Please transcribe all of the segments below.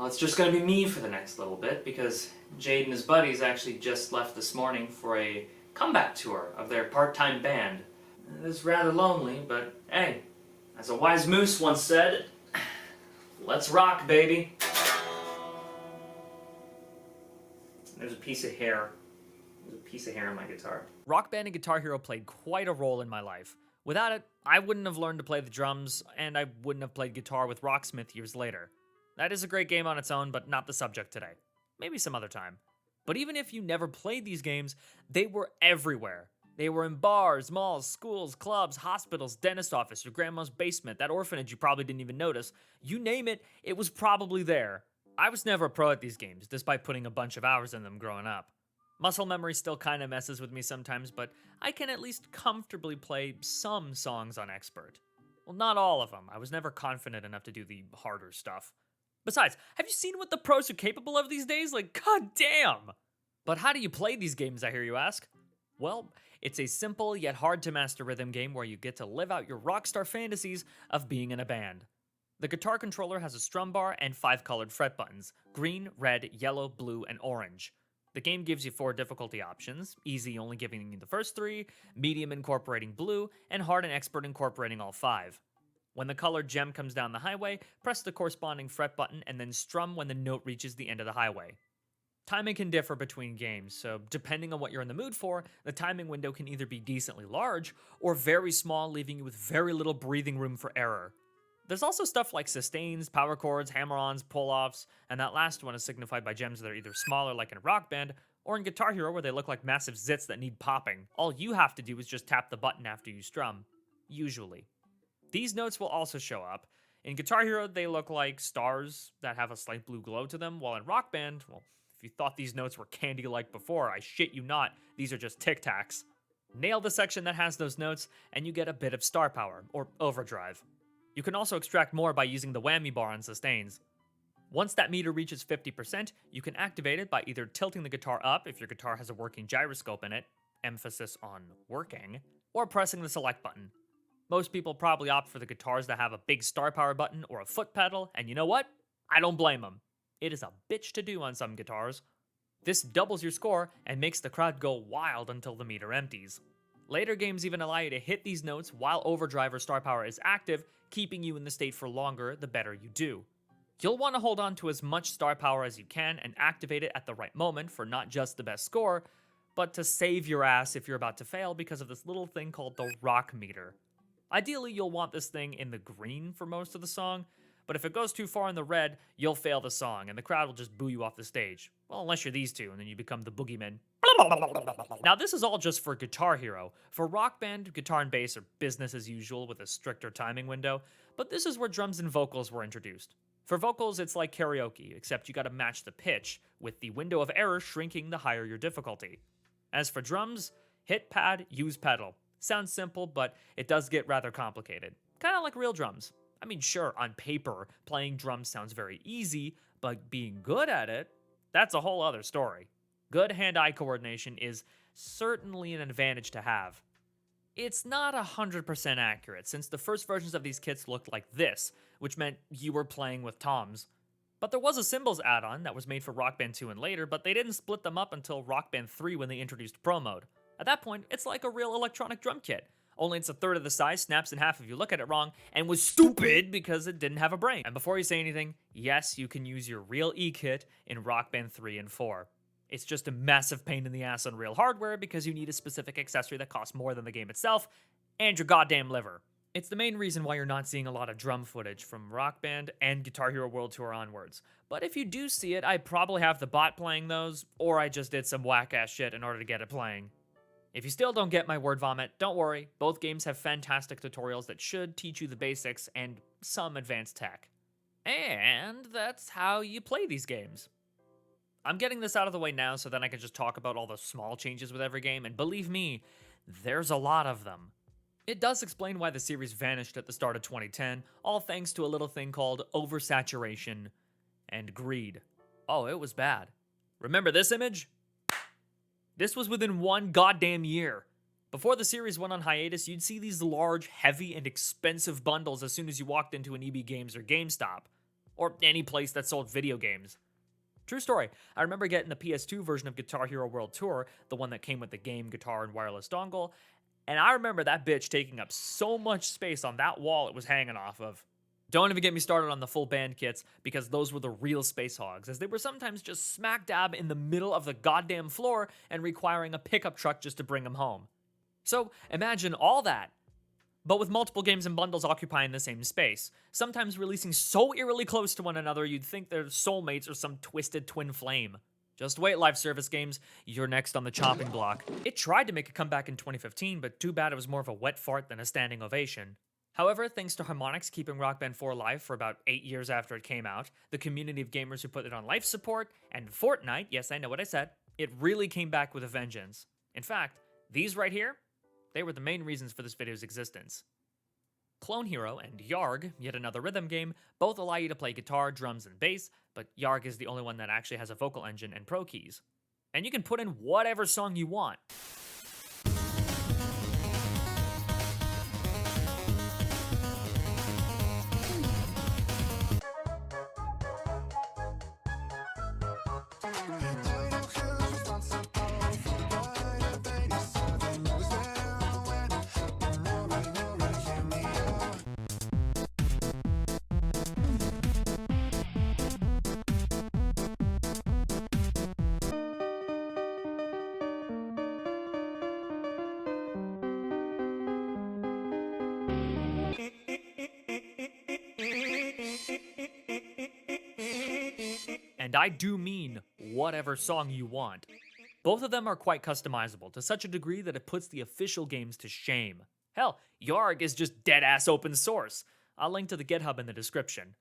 Well, it's just going to be me for the next little bit because Jade and his buddies actually just left this morning for a comeback tour of their part-time band. It is rather lonely, but hey, as a wise moose once said, let's rock, baby. There's a piece of hair. There's a piece of hair on my guitar. Rock Band and Guitar Hero played quite a role in my life. Without it, I wouldn't have learned to play the drums, and I wouldn't have played guitar with Rocksmith years later. That is a great game on its own, but not the subject today. Maybe some other time. But even if you never played these games, they were everywhere. They were in bars, malls, schools, clubs, hospitals, dentist office, your grandma's basement, that orphanage you probably didn't even notice. You name it, it was probably there. I was never a pro at these games, despite putting a bunch of hours in them growing up. Muscle memory still kinda messes with me sometimes, but I can at least comfortably play some songs on Expert. Well, not all of them. I was never confident enough to do the harder stuff. Besides, have you seen what the pros are capable of these days? Like, goddamn! But how do you play these games, I hear you ask? Well, it's a simple yet hard to master rhythm game where you get to live out your rockstar fantasies of being in a band. The guitar controller has a strum bar and 5 colored fret buttons: green, red, yellow, blue, and orange. The game gives you 4 difficulty options: easy only giving you the first 3, medium incorporating blue, and hard and expert incorporating all 5. When the colored gem comes down the highway, press the corresponding fret button and then strum when the note reaches the end of the highway. Timing can differ between games, so depending on what you're in the mood for, the timing window can either be decently large or very small, leaving you with very little breathing room for error. There's also stuff like sustains, power chords, hammer-ons, pull-offs, and that last one is signified by gems that are either smaller like in Rock Band, or in Guitar Hero where they look like massive zits that need popping. All you have to do is just tap the button after you strum. Usually. These notes will also show up. In Guitar Hero, they look like stars that have a slight blue glow to them, while in Rock Band, well, if you thought these notes were candy-like before, I shit you not, these are just Tic Tacs. Nail the section that has those notes, and you get a bit of star power, or overdrive. You can also extract more by using the whammy bar on sustains. Once that meter reaches 50%, you can activate it by either tilting the guitar up if your guitar has a working gyroscope in it, emphasis on working, or pressing the select button. Most people probably opt for the guitars that have a big star power button or a foot pedal, and you know what? I don't blame them. It is a bitch to do on some guitars. This doubles your score and makes the crowd go wild until the meter empties. Later games even allow you to hit these notes while overdrive or star power is active, keeping you in the state for longer the better you do. You'll want to hold on to as much star power as you can and activate it at the right moment for not just the best score, but to save your ass if you're about to fail because of this little thing called the rock meter. Ideally, you'll want this thing in the green for most of the song, but if it goes too far in the red, you'll fail the song, and the crowd will just boo you off the stage. Well, unless you're these two, and then you become the boogeyman. Now, this is all just for Guitar Hero. For Rock Band, guitar and bass are business as usual with a stricter timing window, but this is where drums and vocals were introduced. For vocals, it's like karaoke, except you gotta match the pitch, with the window of error shrinking the higher your difficulty. As for drums, hit pad, use pedal. Sounds simple, but it does get rather complicated. Kinda like real drums. I mean, sure, on paper, playing drums sounds very easy, but being good at it, that's a whole other story. Good hand-eye coordination is certainly an advantage to have. It's not 100% accurate, since the first versions of these kits looked like this, which meant you were playing with toms. But there was a cymbals add-on that was made for Rock Band 2 and later, but they didn't split them up until Rock Band 3 when they introduced Pro Mode. At that point, it's like a real electronic drum kit, only it's a third of the size, snaps in half if you look at it wrong, and was stupid because it didn't have a brain. And before you say anything, yes, you can use your real E-kit in Rock Band 3 and 4. It's just a massive pain in the ass on real hardware because you need a specific accessory that costs more than the game itself, and your goddamn liver. It's the main reason why you're not seeing a lot of drum footage from Rock Band and Guitar Hero World Tour onwards. But if you do see it, I probably have the bot playing those, or I just did some whack-ass shit in order to get it playing. If you still don't get my word vomit, don't worry, both games have fantastic tutorials that should teach you the basics and some advanced tech. And that's how you play these games. I'm getting this out of the way now so then I can just talk about all the small changes with every game, and believe me, there's a lot of them. It does explain why the series vanished at the start of 2010, all thanks to a little thing called oversaturation and greed. Oh, it was bad. Remember this image? This was within one goddamn year. Before the series went on hiatus, you'd see these large, heavy, and expensive bundles as soon as you walked into an EB Games or GameStop. or any place that sold video games. True story, I remember getting the PS2 version of Guitar Hero World Tour, the one that came with the game, guitar, and wireless dongle, and I remember that bitch taking up so much space on that wall it was hanging off of. Don't even get me started on the full band kits, because those were the real space hogs, as they were sometimes just smack dab in the middle of the goddamn floor and requiring a pickup truck just to bring them home. So imagine all that, but with multiple games and bundles occupying the same space, sometimes releasing so eerily close to one another you'd think they're soulmates or some twisted twin flame. Just wait, live service games, you're next on the chopping block. It tried to make a comeback in 2015, but too bad it was more of a wet fart than a standing ovation. However, thanks to Harmonix keeping Rock Band 4 alive for about 8 years after it came out, the community of gamers who put it on life support, and Fortnite, yes, I know what I said, it really came back with a vengeance. In fact, these right here, they were the main reasons for this video's existence. Clone Hero and Yarg, yet another rhythm game, both allow you to play guitar, drums, and bass, but Yarg is the only one that actually has a vocal engine and pro keys. And you can put in whatever song you want. And I do mean whatever song you want. Both of them are quite customizable, to such a degree that it puts the official games to shame. Hell, Yarg is just dead-ass open source. I'll link to the GitHub in the description.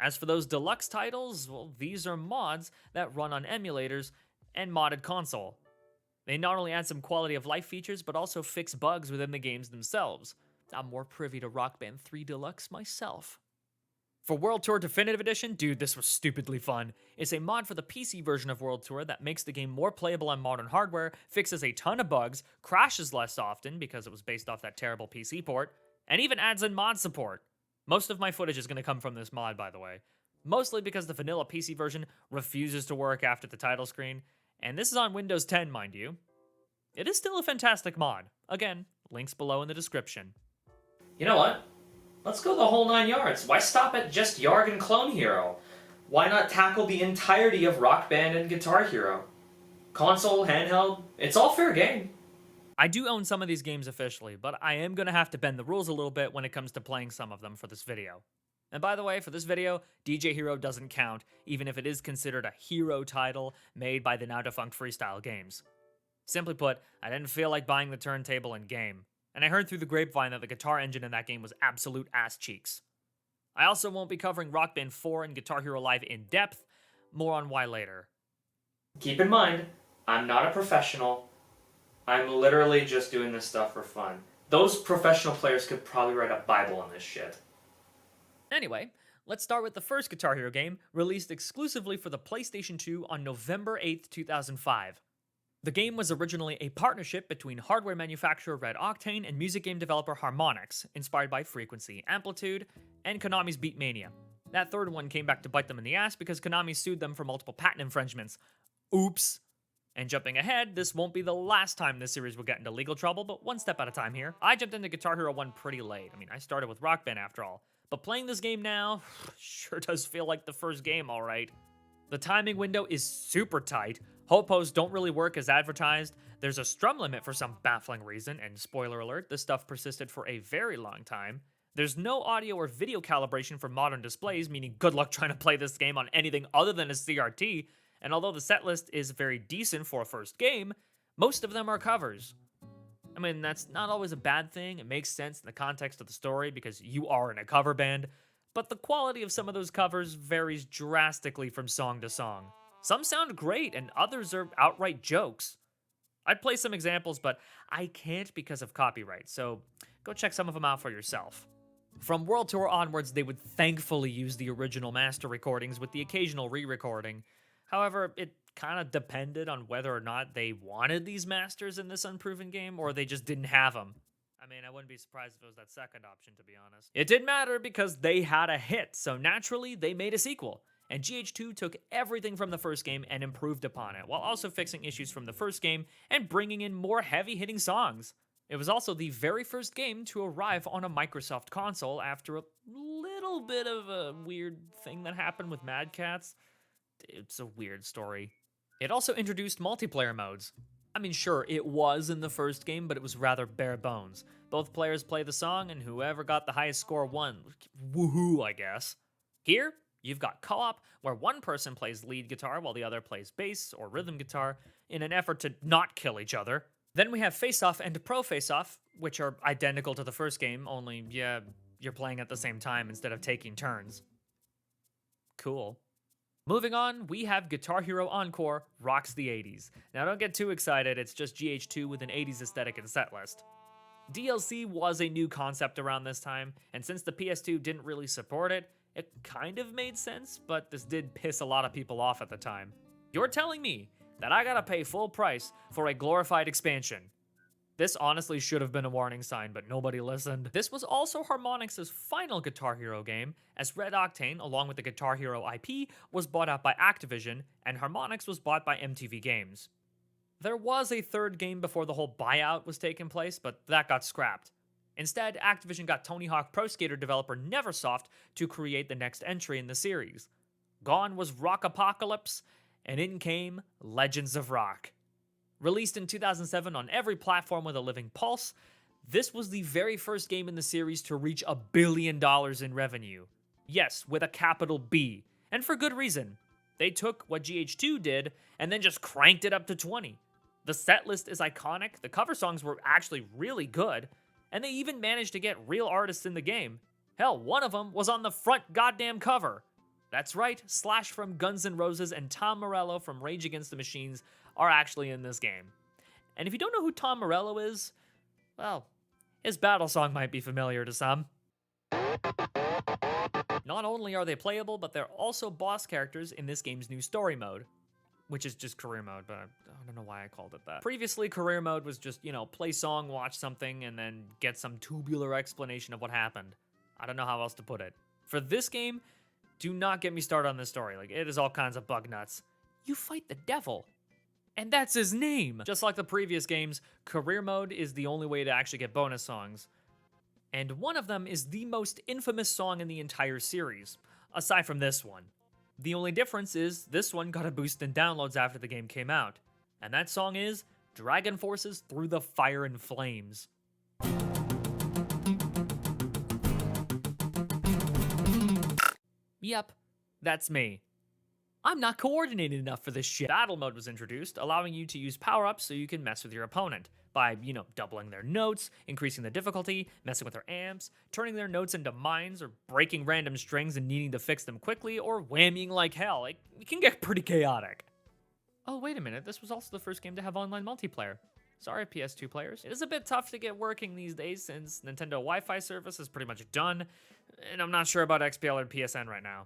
As for those deluxe titles, well, these are mods that run on emulators and modded console. They not only add some quality of life features, but also fix bugs within the games themselves. I'm more privy to Rock Band 3 Deluxe myself. For World Tour Definitive Edition, dude, this was stupidly fun. It's a mod for the PC version of World Tour that makes the game more playable on modern hardware, fixes a ton of bugs, crashes less often because it was based off that terrible PC port, and even adds in mod support. Most of my footage is going to come from this mod, by the way. Mostly because the vanilla PC version refuses to work after the title screen, and this is on Windows 10, mind you. It is still a fantastic mod. Again, links below in the description. You know what? Let's go the whole 9 yards. Why stop at just Yarg and Clone Hero? Why not tackle the entirety of Rock Band and Guitar Hero? Console, handheld, it's all fair game. I do own some of these games officially, but I am going to have to bend the rules a little bit when it comes to playing some of them for this video. And by the way, for this video, DJ Hero doesn't count, even if it is considered a hero title made by the now defunct Freestyle Games. Simply put, I didn't feel like buying the turntable and game. And I heard through the grapevine that the guitar engine in that game was absolute ass cheeks. I also won't be covering Rock Band 4 and Guitar Hero Live in depth, more on why later. Keep in mind, I'm not a professional. I'm literally just doing this stuff for fun. Those professional players could probably write a Bible on this shit. Anyway, let's start with the first Guitar Hero game, released exclusively for the PlayStation 2 on November 8th, 2005. The game was originally a partnership between hardware manufacturer Red Octane and music game developer Harmonix, inspired by Frequency, Amplitude, and Konami's Beatmania. That third one came back to bite them in the ass because Konami sued them for multiple patent infringements. Oops. And jumping ahead, this won't be the last time this series will get into legal trouble, but one step at a time here. I jumped into Guitar Hero 1 pretty late. I mean, I started with Rock Band after all. But playing this game now, sure does feel like the first game, alright. The timing window is super tight. Hopos don't really work as advertised. There's a strum limit for some baffling reason, and spoiler alert, this stuff persisted for a very long time. There's no audio or video calibration for modern displays, meaning good luck trying to play this game on anything other than a CRT, and although the setlist is very decent for a first game, most of them are covers. I mean, that's not always a bad thing. It makes sense in the context of the story because you are in a cover band, but the quality of some of those covers varies drastically from song to song. Some sound great, and others are outright jokes. I'd play some examples, but I can't because of copyright, so go check some of them out for yourself. From World Tour onwards, they would thankfully use the original master recordings with the occasional re-recording. However, it kind of depended on whether or not they wanted these masters in this unproven game, or they just didn't have them. I mean, I wouldn't be surprised if it was that second option, to be honest. It didn't matter because they had a hit, so naturally, they made a sequel. And GH2 took everything from the first game and improved upon it, while also fixing issues from the first game and bringing in more heavy-hitting songs. It was also the very first game to arrive on a Microsoft console after a little bit of a weird thing that happened with Mad Catz. It's a weird story. It also introduced multiplayer modes. I mean, sure, it was in the first game, but it was rather bare bones. Both players play the song, and whoever got the highest score won. Woohoo, I guess. Here, you've got co-op, where one person plays lead guitar while the other plays bass or rhythm guitar in an effort to not kill each other. Then we have face-off and pro face-off, which are identical to the first game, only, yeah, you're playing at the same time instead of taking turns. Cool. Moving on, we have Guitar Hero Encore Rocks the 80s. Now don't get too excited, it's just GH2 with an 80s aesthetic and setlist. DLC was a new concept around this time, and since the PS2 didn't really support it, it kind of made sense, but this did piss a lot of people off at the time. You're telling me that I gotta pay full price for a glorified expansion? This honestly should have been a warning sign, but nobody listened. This was also Harmonix's final Guitar Hero game, as Red Octane, along with the Guitar Hero IP, was bought out by Activision, and Harmonix was bought by MTV Games. There was a third game before the whole buyout was taking place, but that got scrapped. Instead, Activision got Tony Hawk Pro Skater developer Neversoft to create the next entry in the series. Gone was Rock Apocalypse, and in came Legends of Rock. Released in 2007 on every platform with a living pulse, this was the very first game in the series to reach $1 billion in revenue. Yes, with a capital B, and for good reason. They took what GH2 did and then just cranked it up to 20. The setlist is iconic, the cover songs were actually really good, and they even managed to get real artists in the game. Hell, one of them was on the front goddamn cover. That's right, Slash from Guns N' Roses and Tom Morello from Rage Against the Machines are actually in this game. And if you don't know who Tom Morello is, well, his battle song might be familiar to some. Not only are they playable, but they're also boss characters in this game's new story mode, which is just career mode, but I don't know why I called it that. Previously, career mode was just, play song, watch something, and then get some tubular explanation of what happened. I don't know how else to put it. For this game, do not get me started on this story. It is all kinds of bug nuts. You fight the devil. And that's his name! Just like the previous games, career mode is the only way to actually get bonus songs. And one of them is the most infamous song in the entire series, aside from this one. The only difference is this one got a boost in downloads after the game came out. And that song is Dragon Forces Through the Fire and Flames. Yep, that's me. I'm not coordinated enough for this shit. Battle mode was introduced, allowing you to use power-ups so you can mess with your opponent by, doubling their notes, increasing the difficulty, messing with their amps, turning their notes into mines, or breaking random strings and needing to fix them quickly, or whammying like hell. It can get pretty chaotic. Oh, wait a minute, this was also the first game to have online multiplayer. Sorry, PS2 players. It is a bit tough to get working these days since Nintendo Wi-Fi service is pretty much done, and I'm not sure about XBL or PSN right now.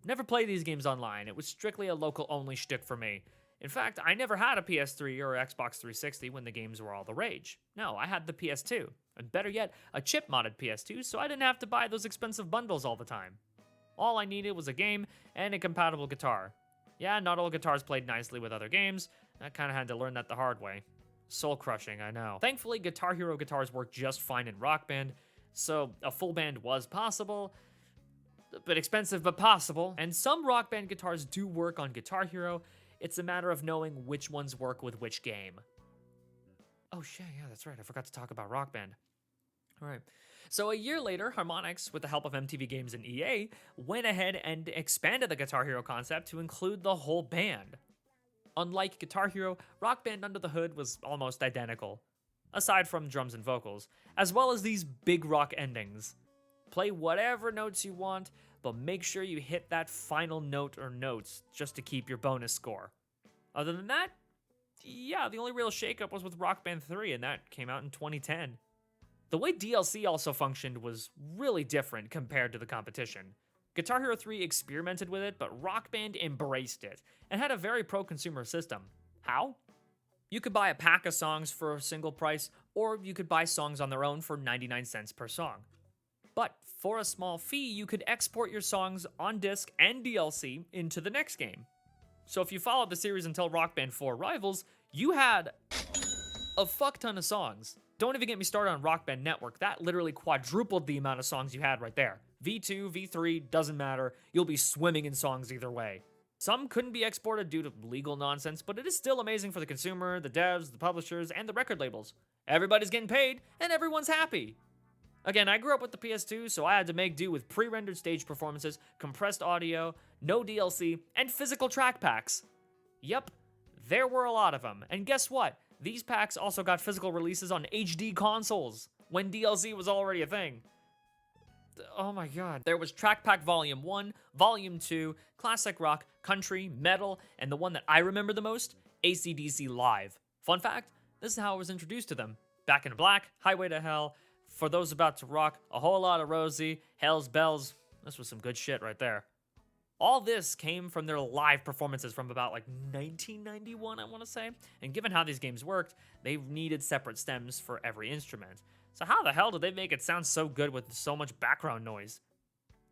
Never played these games online, it was strictly a local-only shtick for me. In fact, I never had a PS3 or Xbox 360 when the games were all the rage. No, I had the PS2, and better yet, a chip-modded PS2, so I didn't have to buy those expensive bundles all the time. All I needed was a game and a compatible guitar. Yeah, not all guitars played nicely with other games, I kinda had to learn that the hard way. Soul-crushing, I know. Thankfully, Guitar Hero guitars work just fine in Rock Band, so a full band was possible, but expensive but possible, and some Rock Band guitars do work on Guitar Hero. It's a matter of knowing which ones work with which game. Oh shit, yeah, that's right, I forgot to talk about Rock Band. Alright, so a year later, Harmonix, with the help of MTV Games and EA, went ahead and expanded the Guitar Hero concept to include the whole band. Unlike Guitar Hero, Rock Band Under the Hood was almost identical, aside from drums and vocals, as well as these big rock endings. Play whatever notes you want, but make sure you hit that final note or notes just to keep your bonus score. Other than that, yeah, the only real shakeup was with Rock Band 3, and that came out in 2010. The way DLC also functioned was really different compared to the competition. Guitar Hero 3 experimented with it, but Rock Band embraced it, and had a very pro-consumer system. How? You could buy a pack of songs for a single price, or you could buy songs on their own for 99 cents per song. But for a small fee, you could export your songs on disc and DLC into the next game. So if you followed the series until Rock Band 4 Rivals, you had a fuck ton of songs. Don't even get me started on Rock Band Network. That literally quadrupled the amount of songs you had right there. V2, V3, doesn't matter. You'll be swimming in songs either way. Some couldn't be exported due to legal nonsense, but it is still amazing for the consumer, the devs, the publishers, and the record labels. Everybody's getting paid, and everyone's happy. Again, I grew up with the PS2, so I had to make do with pre-rendered stage performances, compressed audio, no DLC, and physical track packs. Yep, there were a lot of them. And guess what? These packs also got physical releases on HD consoles, when DLC was already a thing. Oh my god. There was Track Pack Volume 1, Volume 2, Classic Rock, Country, Metal, and the one that I remember the most, AC/DC Live. Fun fact, this is how I was introduced to them. Back in Black, Highway to Hell, For Those About to Rock, A Whole Lot of Rosie, Hell's Bells. This was some good shit right there. All this came from their live performances from about 1991, I want to say. And given how these games worked, they needed separate stems for every instrument. So how the hell did they make it sound so good with so much background noise?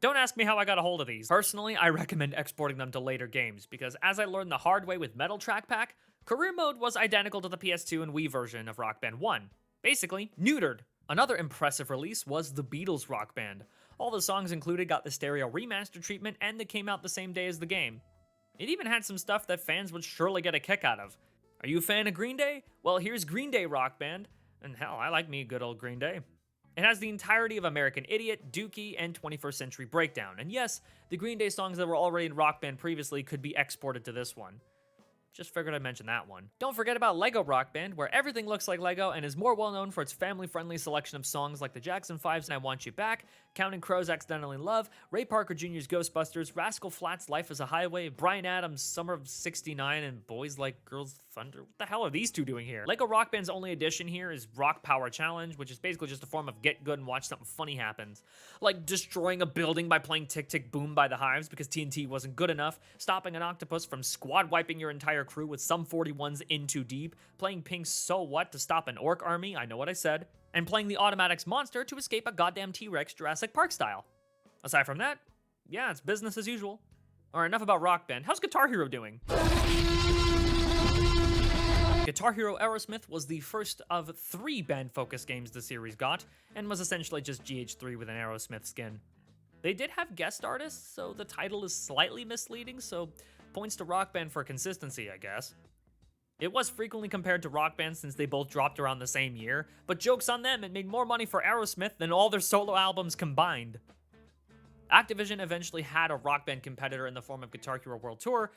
Don't ask me how I got a hold of these. Personally, I recommend exporting them to later games, because as I learned the hard way with Metal Track Pack, Career Mode was identical to the PS2 and Wii version of Rock Band 1. Basically, neutered. Another impressive release was the Beatles Rock Band. All the songs included got the stereo remaster treatment, and they came out the same day as the game. It even had some stuff that fans would surely get a kick out of. Are you a fan of Green Day? Well, here's Green Day Rock Band. And hell, I like me a good old Green Day. It has the entirety of American Idiot, Dookie, and 21st Century Breakdown. And yes, the Green Day songs that were already in Rock Band previously could be exported to this one. Just figured I'd mention that one. Don't forget about Lego Rock Band, where everything looks like Lego and is more well known for its family-friendly selection of songs like the Jackson 5's I Want You Back, Counting Crows' Accidentally in Love, Ray Parker Jr.'s Ghostbusters, Rascal Flatts' Life is a Highway, Bryan Adams' Summer of '69, and Boys Like Girls Thunder. What the hell are these two doing here? Lego Rock Band's only addition here is Rock Power Challenge, which is basically just a form of get good and watch something funny happen. Like destroying a building by playing Tick Tick Boom by the Hives because TNT wasn't good enough, stopping an octopus from squad wiping your entire crew with some 41s in too deep, playing Pink's So What to stop an orc army, I know what I said, and playing the Automatics Monster to escape a goddamn T-Rex Jurassic Park style. Aside from that, yeah, it's business as usual. Alright, enough about Rock Band. How's Guitar Hero doing? Guitar Hero Aerosmith was the first of 3 band-focused games the series got, and was essentially just GH3 with an Aerosmith skin. They did have guest artists, so the title is slightly misleading, so points to Rock Band for consistency, I guess. It was frequently compared to Rock Band since they both dropped around the same year, but joke's on them, it made more money for Aerosmith than all their solo albums combined. Activision eventually had a Rock Band competitor in the form of Guitar Hero World Tour,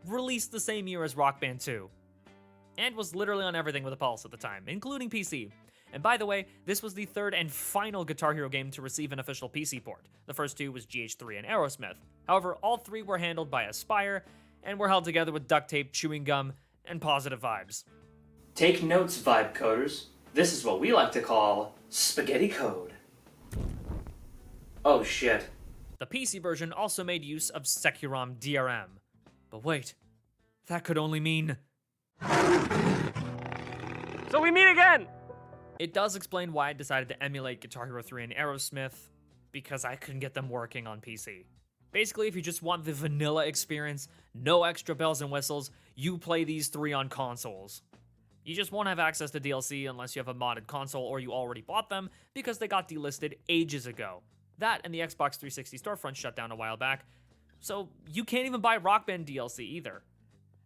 released the same year as Rock Band 2. And was literally on everything with a pulse at the time, including PC. And by the way, this was the 3rd and final Guitar Hero game to receive an official PC port. The first 2 was GH3 and Aerosmith. However, all 3 were handled by Aspyr, and were held together with duct tape, chewing gum, and positive vibes. Take notes, vibe coders. This is what we like to call spaghetti code. Oh shit. The PC version also made use of Securom DRM. But wait, that could only mean... So we meet again! It does explain why I decided to emulate Guitar Hero 3 and Aerosmith, because I couldn't get them working on PC. Basically, if you just want the vanilla experience, no extra bells and whistles, you play these 3 on consoles. You just won't have access to DLC unless you have a modded console or you already bought them, because they got delisted ages ago. That and the Xbox 360 storefront shut down a while back, so you can't even buy Rock Band DLC either.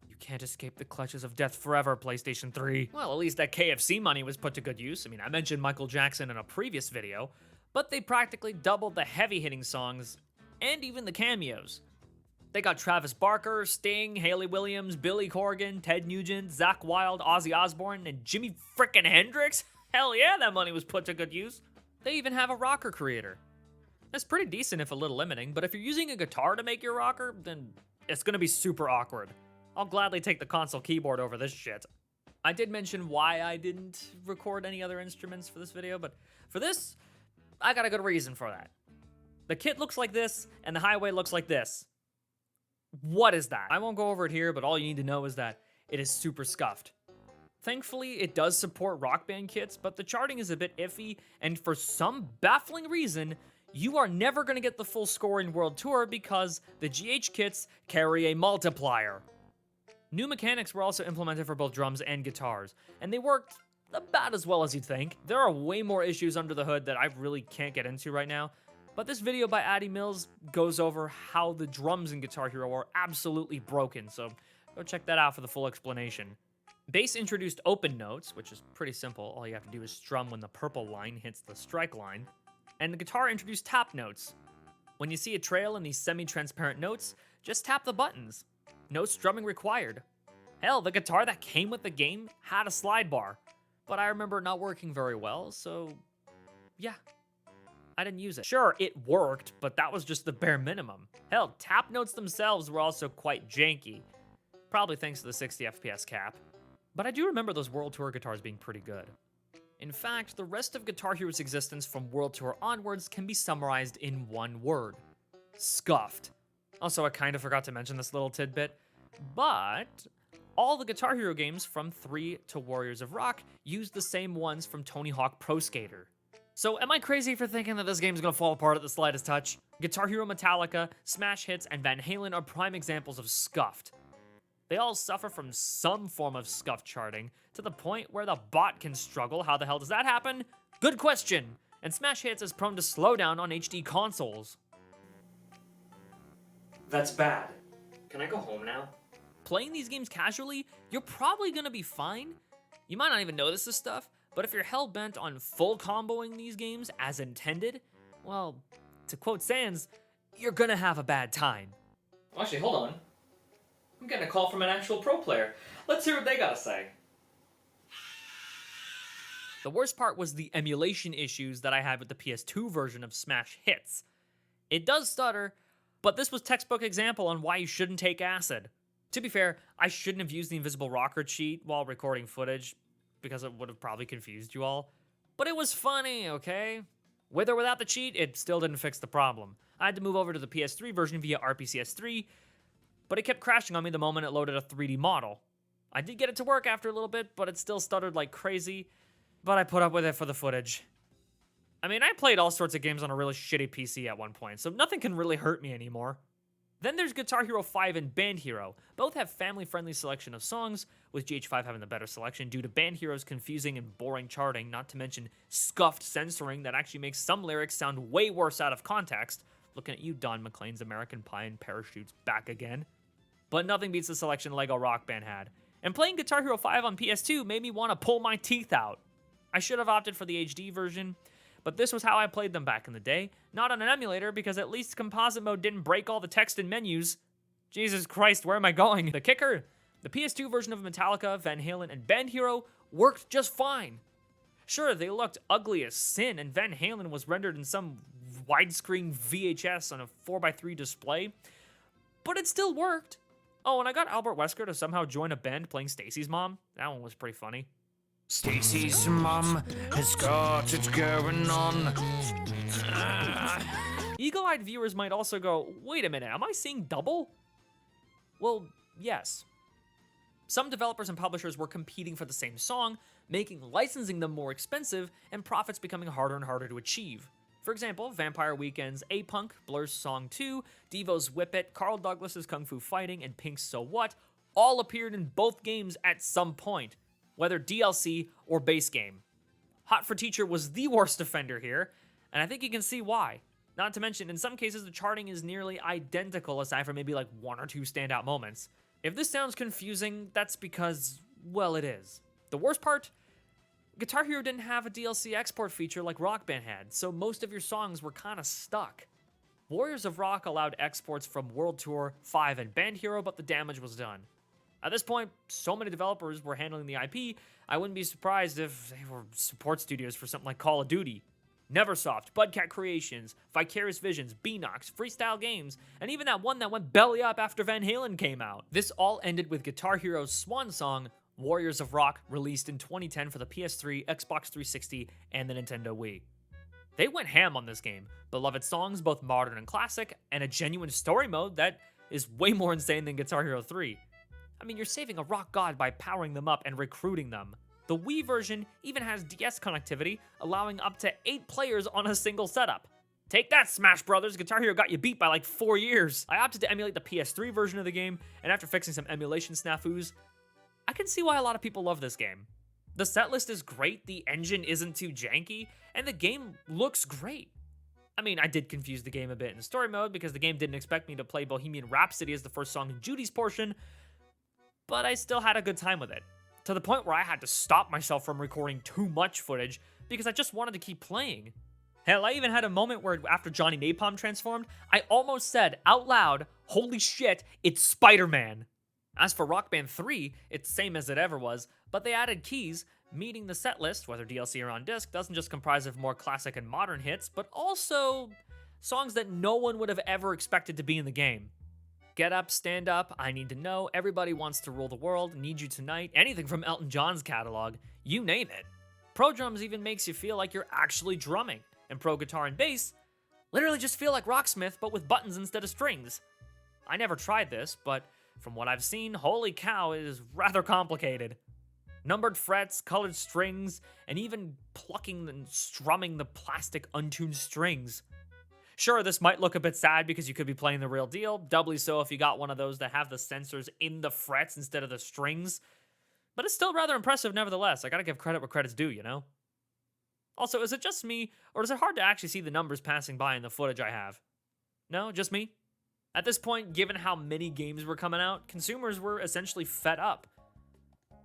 You can't escape the clutches of death forever, PlayStation 3. Well, at least that KFC money was put to good use. I mean, I mentioned Michael Jackson in a previous video, but they practically doubled the heavy-hitting songs and even the cameos. They got Travis Barker, Sting, Hayley Williams, Billy Corgan, Ted Nugent, Zakk Wylde, Ozzy Osbourne, and Jimi frickin' Hendrix? Hell yeah, that money was put to good use. They even have a rocker creator. That's pretty decent if a little limiting, but if you're using a guitar to make your rocker, then it's gonna be super awkward. I'll gladly take the console keyboard over this shit. I did mention why I didn't record any other instruments for this video, but for this, I got a good reason for that. The kit looks like this, and the highway looks like this. What is that? I won't go over it here, but all you need to know is that it is super scuffed. Thankfully, it does support Rock Band kits, but the charting is a bit iffy, and for some baffling reason, you are never going to get the full score in World Tour because the GH kits carry a multiplier. New mechanics were also implemented for both drums and guitars, and they worked about as well as you'd think. There are way more issues under the hood that I really can't get into right now, but this video by Addy Mills goes over how the drums in Guitar Hero are absolutely broken, so go check that out for the full explanation. Bass introduced open notes, which is pretty simple. All you have to do is strum when the purple line hits the strike line. And the guitar introduced tap notes. When you see a trail in these semi-transparent notes, just tap the buttons. No strumming required. Hell, the guitar that came with the game had a slide bar, but I remember it not working very well, so yeah, I didn't use it. Sure, it worked, but that was just the bare minimum. Hell, tap notes themselves were also quite janky, probably thanks to the 60 FPS cap. But I do remember those World Tour guitars being pretty good. In fact, the rest of Guitar Hero's existence from World Tour onwards can be summarized in one word: scuffed. Also, I kind of forgot to mention this little tidbit, but all the Guitar Hero games from 3 to Warriors of Rock use the same ones from Tony Hawk Pro Skater. So am I crazy for thinking that this game's gonna fall apart at the slightest touch? Guitar Hero Metallica, Smash Hits, and Van Halen are prime examples of scuffed. They all suffer from some form of scuff charting, to the point where the bot can struggle. How the hell does that happen? Good question! And Smash Hits is prone to slow down on HD consoles. That's bad. Can I go home now? Playing these games casually, you're probably gonna be fine. You might not even notice this stuff, but if you're hell-bent on full comboing these games as intended, well, to quote Sans, you're gonna have a bad time. Actually, hold on. I'm getting a call from an actual pro player. Let's hear what they gotta say. The worst part was the emulation issues that I had with the PS2 version of Smash Hits. It does stutter, but this was textbook example on why you shouldn't take acid. To be fair, I shouldn't have used the invisible rocker cheat while recording footage, because it would have probably confused you all. But it was funny, okay? With or without the cheat, it still didn't fix the problem. I had to move over to the PS3 version via RPCS3, but it kept crashing on me the moment it loaded a 3D model. I did get it to work after a little bit, but it still stuttered like crazy, but I put up with it for the footage. I mean, I played all sorts of games on a really shitty PC at one point, so nothing can really hurt me anymore. Then there's Guitar Hero 5 and Band Hero. Both have family-friendly selection of songs, with GH5 having the better selection due to Band Hero's confusing and boring charting, not to mention scuffed censoring that actually makes some lyrics sound way worse out of context. Looking at you, Don McLean's American Pie and Parachutes back again. But nothing beats the selection Lego Rock Band had. And playing Guitar Hero 5 on PS2 made me want to pull my teeth out. I should have opted for the HD version, but this was how I played them back in the day. Not on an emulator, because at least composite mode didn't break all the text and menus. Jesus Christ, where am I going? The kicker? The PS2 version of Metallica, Van Halen, and Band Hero worked just fine. Sure, they looked ugly as sin, and Van Halen was rendered in some widescreen VHS on a 4x3 display, but it still worked. Oh, and I got Albert Wesker to somehow join a band playing Stacy's mom. That one was pretty funny. Stacy's mom has got it going on. Eagle-eyed viewers might also go, wait a minute, am I seeing double? Well, yes. Some developers and publishers were competing for the same song, making licensing them more expensive, and profits becoming harder and harder to achieve. For example, Vampire Weekend's A-Punk, Blur's Song 2, Devo's Whip It, Carl Douglas's Kung Fu Fighting, and Pink's So What all appeared in both games at some point, whether DLC or base game. Hot for Teacher was the worst offender here, and I think you can see why. Not to mention, in some cases, the charting is nearly identical aside from maybe like 1 or 2 standout moments. If this sounds confusing, that's because, well, it is. The worst part? Guitar Hero didn't have a DLC export feature like Rock Band had, so most of your songs were kinda stuck. Warriors of Rock allowed exports from World Tour, 5, and Band Hero, but the damage was done. At this point, so many developers were handling the IP, I wouldn't be surprised if they were support studios for something like Call of Duty. Neversoft, Budcat Creations, Vicarious Visions, Beanox, Freestyle Games, and even that one that went belly up after Van Halen came out. This all ended with Guitar Hero's swan song, Warriors of Rock, released in 2010 for the PS3, Xbox 360, and the Nintendo Wii. They went ham on this game. Beloved songs, both modern and classic, and a genuine story mode that is way more insane than Guitar Hero 3. I mean, you're saving a rock god by powering them up and recruiting them. The Wii version even has DS connectivity, allowing up to 8 players on a single setup. Take that, Smash Brothers! Guitar Hero got you beat by like 4 years. I opted to emulate the PS3 version of the game, and after fixing some emulation snafus, I can see why a lot of people love this game. The setlist is great, the engine isn't too janky, and the game looks great. I mean, I did confuse the game a bit in story mode because the game didn't expect me to play Bohemian Rhapsody as the first song in Judy's portion, but I still had a good time with it. To the point where I had to stop myself from recording too much footage because I just wanted to keep playing. Hell, I even had a moment where after Johnny Napalm transformed, I almost said out loud, "Holy shit, it's Spider-Man." As for Rock Band 3, it's the same as it ever was, but they added keys, meaning the setlist, whether DLC or on disc, doesn't just comprise of more classic and modern hits, but also songs that no one would have ever expected to be in the game. Get Up, Stand Up, I Need to Know, Everybody Wants to Rule the World, Need You Tonight, anything from Elton John's catalog, you name it. Pro Drums even makes you feel like you're actually drumming, and Pro Guitar and Bass literally just feel like Rocksmith, but with buttons instead of strings. I never tried this, but from what I've seen, holy cow, it is rather complicated. Numbered frets, colored strings, and even plucking and strumming the plastic untuned strings. Sure, this might look a bit sad because you could be playing the real deal, doubly so if you got one of those that have the sensors in the frets instead of the strings, but it's still rather impressive nevertheless. I gotta give credit where credit's due, you know? Also, is it just me, or is it hard to actually see the numbers passing by in the footage I have? No, just me? At this point, given how many games were coming out, consumers were essentially fed up.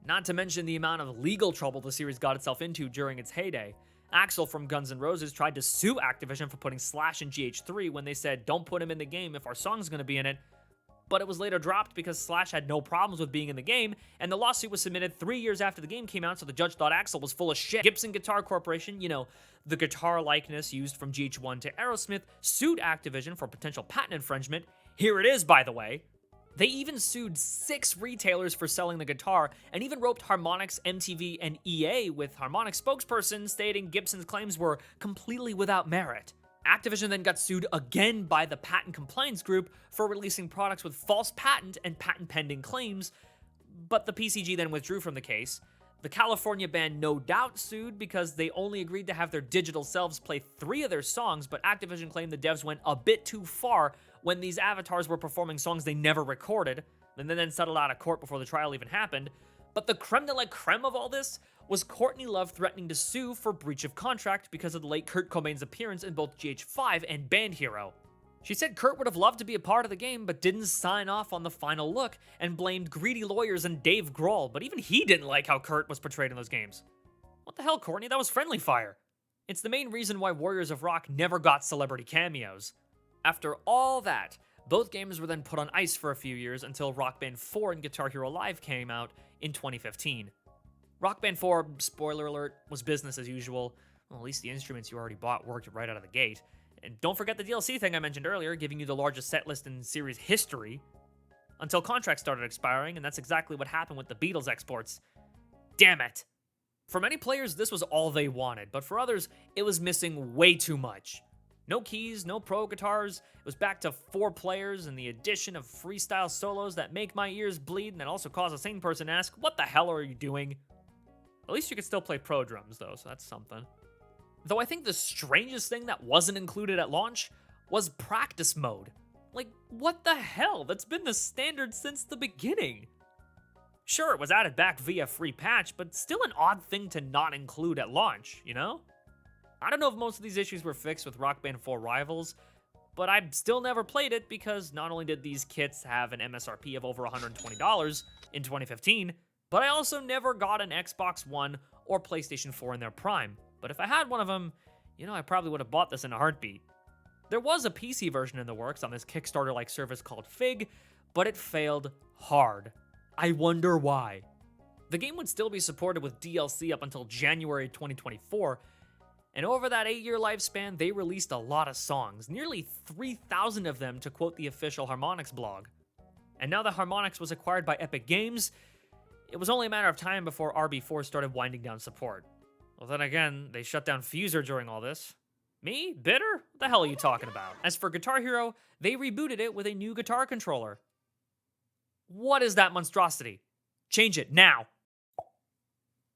Not to mention the amount of legal trouble the series got itself into during its heyday. Axl from Guns N' Roses tried to sue Activision for putting Slash in GH3 when they said, "Don't put him in the game if our song's gonna be in it," but it was later dropped because Slash had no problems with being in the game, and the lawsuit was submitted 3 years after the game came out, so the judge thought Axl was full of shit. Gibson Guitar Corporation, you know, the guitar likeness used from GH1 to Aerosmith, sued Activision for potential patent infringement. Here it is, by the way. They even sued 6 retailers for selling the guitar, and even roped Harmonix, MTV, and EA, with Harmonix spokesperson stating Gibson's claims were completely without merit. Activision then got sued again by the Patent Compliance Group for releasing products with false patent and patent-pending claims, but the PCG then withdrew from the case. The California band No Doubt sued because they only agreed to have their digital selves play 3 of their songs, but Activision claimed the devs went a bit too far when these avatars were performing songs they never recorded, and then settled out of court before the trial even happened. But the creme de la creme of all this was Courtney Love threatening to sue for breach of contract because of the late Kurt Cobain's appearance in both GH5 and Band Hero. She said Kurt would have loved to be a part of the game, but didn't sign off on the final look, and blamed greedy lawyers and Dave Grohl, but even he didn't like how Kurt was portrayed in those games. What the hell, Courtney? That was friendly fire. It's the main reason why Warriors of Rock never got celebrity cameos. After all that, both games were then put on ice for a few years until Rock Band 4 and Guitar Hero Live came out in 2015. Rock Band 4, spoiler alert, was business as usual. Well, at least the instruments you already bought worked right out of the gate. And don't forget the DLC thing I mentioned earlier, giving you the largest set list in series history. Until contracts started expiring, and that's exactly what happened with the Beatles exports. Damn it! For many players, this was all they wanted, but for others, it was missing way too much. No keys, no pro guitars, it was back to 4 players and the addition of freestyle solos that make my ears bleed and that also cause a sane person to ask, what the hell are you doing? At least you could still play pro drums though, so that's something. Though I think the strangest thing that wasn't included at launch was practice mode. Like, what the hell? That's been the standard since the beginning. Sure, it was added back via free patch, but still an odd thing to not include at launch, you know? I don't know if most of these issues were fixed with Rock Band 4 Rivals, but I still never played it because not only did these kits have an MSRP of over $120 in 2015, but I also never got an Xbox One or PlayStation 4 in their prime. But if I had one of them, you know, I probably would have bought this in a heartbeat. There was a PC version in the works on this Kickstarter-like service called Fig, but it failed hard. I wonder why. The game would still be supported with DLC up until January 2024, and over that 8-year lifespan, they released a lot of songs, nearly 3,000 of them to quote the official Harmonix blog. And now that Harmonix was acquired by Epic Games, it was only a matter of time before RB4 started winding down support. Well, then again, they shut down Fuser during all this. Me? Bitter? What the hell are you talking about? As for Guitar Hero, they rebooted it with a new guitar controller. What is that monstrosity? Change it now.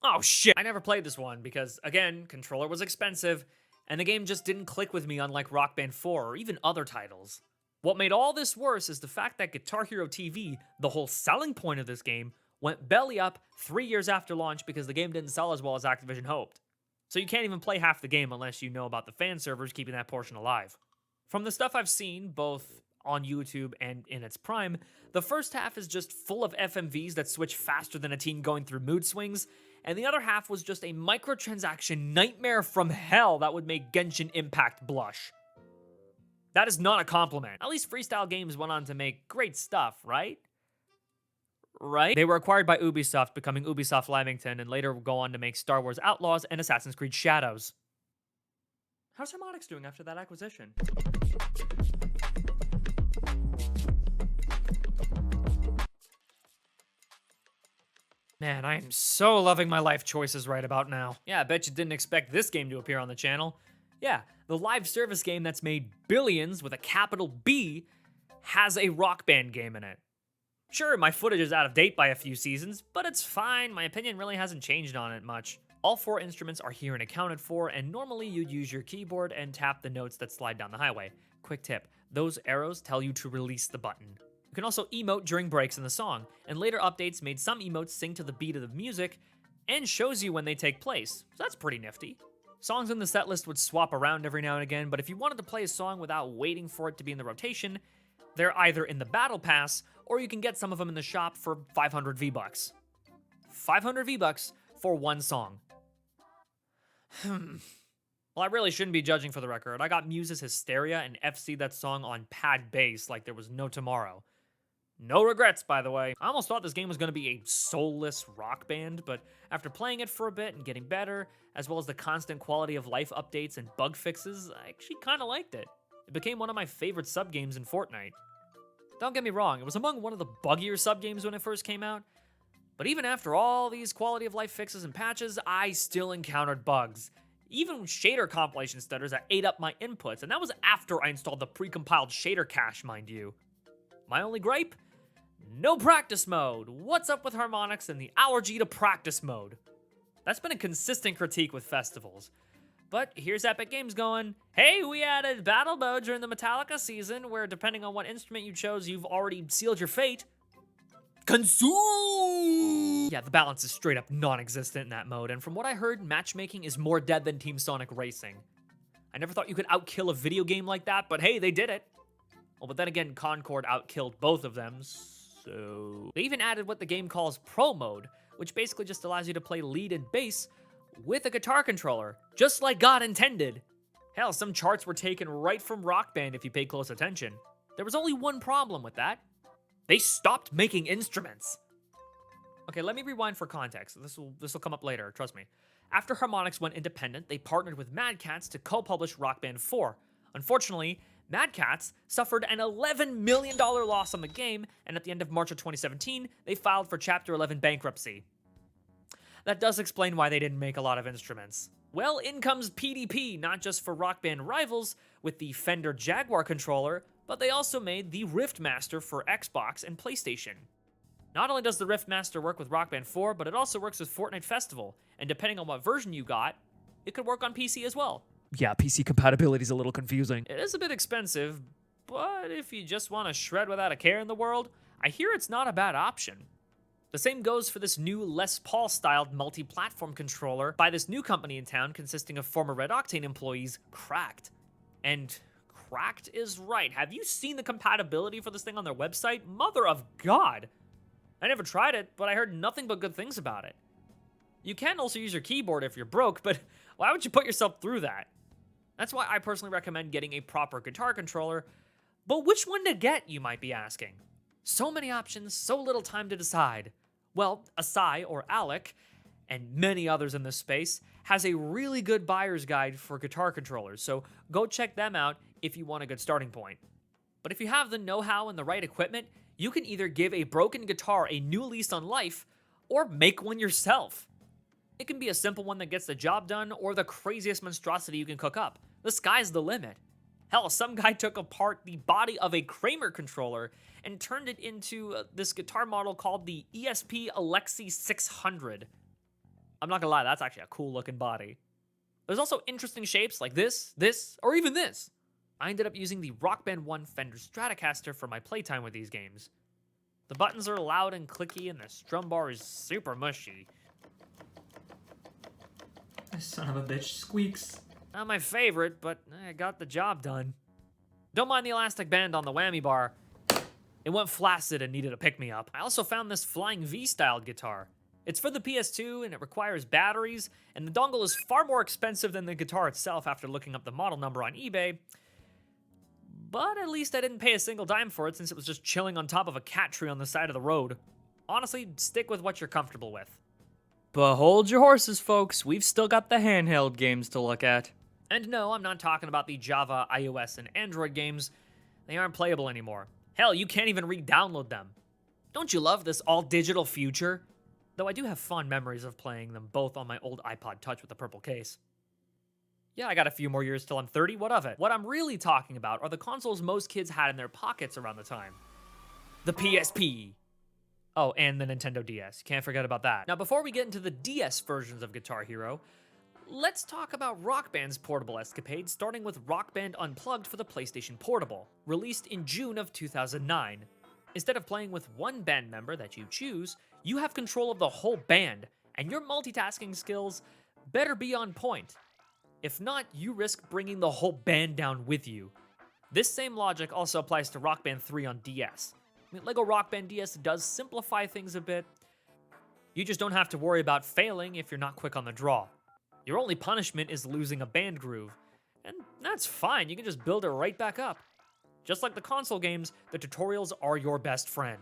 Oh shit. I never played this one because, again, controller was expensive, and the game just didn't click with me unlike Rock Band 4 or even other titles. What made all this worse is the fact that Guitar Hero TV, the whole selling point of this game, went belly up 3 years after launch because the game didn't sell as well as Activision hoped. So you can't even play half the game unless you know about the fan servers keeping that portion alive. From the stuff I've seen, both on YouTube and in its prime, the first half is just full of FMVs that switch faster than a teen going through mood swings, and the other half was just a microtransaction nightmare from hell that would make Genshin Impact blush. That is not a compliment. At least Freestyle Games went on to make great stuff, right? Right? They were acquired by Ubisoft, becoming Ubisoft Lamington, and later go on to make Star Wars Outlaws and Assassin's Creed Shadows. How's Harmonix doing after that acquisition? Man, I am so loving my life choices right about now. Yeah, I bet you didn't expect this game to appear on the channel. Yeah, the live service game that's made billions with a capital B has a Rock Band game in it. Sure, my footage is out of date by a few seasons, but it's fine. My opinion really hasn't changed on it much. All 4 instruments are here and accounted for, and normally you'd use your keyboard and tap the notes that slide down the highway. Quick tip, those arrows tell you to release the button. You can also emote during breaks in the song, and later updates made some emotes sing to the beat of the music and shows you when they take place, so that's pretty nifty. Songs in the setlist would swap around every now and again, but if you wanted to play a song without waiting for it to be in the rotation, they're either in the Battle Pass, or you can get some of them in the shop for 500 V-Bucks. 500 V-Bucks for one song. Well, I really shouldn't be judging for the record. I got Muse's Hysteria and FC that song on pad bass like there was no tomorrow. No regrets, by the way. I almost thought this game was going to be a soulless rock band, but after playing it for a bit and getting better, as well as the constant quality of life updates and bug fixes, I actually kind of liked it. It became one of my favorite sub-games in Fortnite. Don't get me wrong, it was among one of the buggier sub-games when it first came out, but even after all these quality of life fixes and patches, I still encountered bugs. Even shader compilation stutters that ate up my inputs, and that was after I installed the pre-compiled shader cache, mind you. My only gripe? No practice mode. What's up with Harmonix and the allergy to practice mode? That's been a consistent critique with festivals. But here's Epic Games going, hey, we added battle mode during the Metallica season where depending on what instrument you chose, you've already sealed your fate. Consume! Yeah, the balance is straight up non-existent in that mode, and from what I heard, matchmaking is more dead than Team Sonic Racing. I never thought you could outkill a video game like that, but hey, they did it. Well, but then again, Concord outkilled both of them, so... They even added what the game calls Pro Mode, which basically just allows you to play lead and bass with a guitar controller, just like God intended. Hell, some charts were taken right from Rock Band if you paid close attention. There was only one problem with that. They stopped making instruments. Okay, let me rewind for context. This will come up later, trust me. After Harmonix went independent, they partnered with Mad Catz to co-publish Rock Band 4. Unfortunately, Mad Catz suffered an $11 million loss on the game, and at the end of March of 2017, they filed for Chapter 11 bankruptcy. That does explain why they didn't make a lot of instruments. Well, in comes PDP, not just for Rock Band rivals with the Fender Jaguar controller, but they also made the Riftmaster for Xbox and PlayStation. Not only does the Riftmaster work with Rock Band 4, but it also works with Fortnite Festival, and depending on what version you got, it could work on PC as well. Yeah, PC compatibility is a little confusing. It is a bit expensive, but if you just want to shred without a care in the world, I hear it's not a bad option. The same goes for this new Les Paul-styled multi-platform controller by this new company in town consisting of former Red Octane employees, Cracked. And Cracked is right. Have you seen the compatibility for this thing on their website? Mother of God! I never tried it, but I heard nothing but good things about it. You can also use your keyboard if you're broke, but why would you put yourself through that? That's why I personally recommend getting a proper guitar controller. But which one to get, you might be asking? So many options, so little time to decide. Well, Asai, or Alec, and many others in this space, has a really good buyer's guide for guitar controllers, so go check them out if you want a good starting point. But if you have the know-how and the right equipment, you can either give a broken guitar a new lease on life, or make one yourself. It can be a simple one that gets the job done, or the craziest monstrosity you can cook up. The sky's the limit. Hell, some guy took apart the body of a Kramer controller and turned it into this guitar model called the ESP Alexi 600. I'm not gonna lie, that's actually a cool looking body. There's also interesting shapes like this, or even this. I ended up using the Rock Band 1 Fender Stratocaster for my playtime with these games. The buttons are loud and clicky, and the strum bar is super mushy. This son of a bitch squeaks. Not my favorite, but I got the job done. Don't mind the elastic band on the whammy bar. It went flaccid and needed a pick-me-up. I also found this Flying V-styled guitar. It's for the PS2 and it requires batteries, and the dongle is far more expensive than the guitar itself after looking up the model number on eBay. But at least I didn't pay a single dime for it since it was just chilling on top of a cat tree on the side of the road. Honestly, stick with what you're comfortable with. But hold your horses, folks. We've still got the handheld games to look at. And no, I'm not talking about the Java, iOS, and Android games. They aren't playable anymore. Hell, you can't even re-download them. Don't you love this all-digital future? Though I do have fond memories of playing them both on my old iPod Touch with the purple case. Yeah, I got a few more years till I'm 30, what of it? What I'm really talking about are the consoles most kids had in their pockets around the time. The PSP. Oh, and the Nintendo DS. Can't forget about that. Now, before we get into the DS versions of Guitar Hero, let's talk about Rock Band's portable escapades, starting with Rock Band Unplugged for the PlayStation Portable, released in June of 2009. Instead of playing with one band member that you choose, you have control of the whole band, and your multitasking skills better be on point. If not, you risk bringing the whole band down with you. This same logic also applies to Rock Band 3 on DS. LEGO Rock Band DS does simplify things a bit. You just don't have to worry about failing if you're not quick on the draw. Your only punishment is losing a band groove, and that's fine, you can just build it right back up. Just like the console games, the tutorials are your best friend.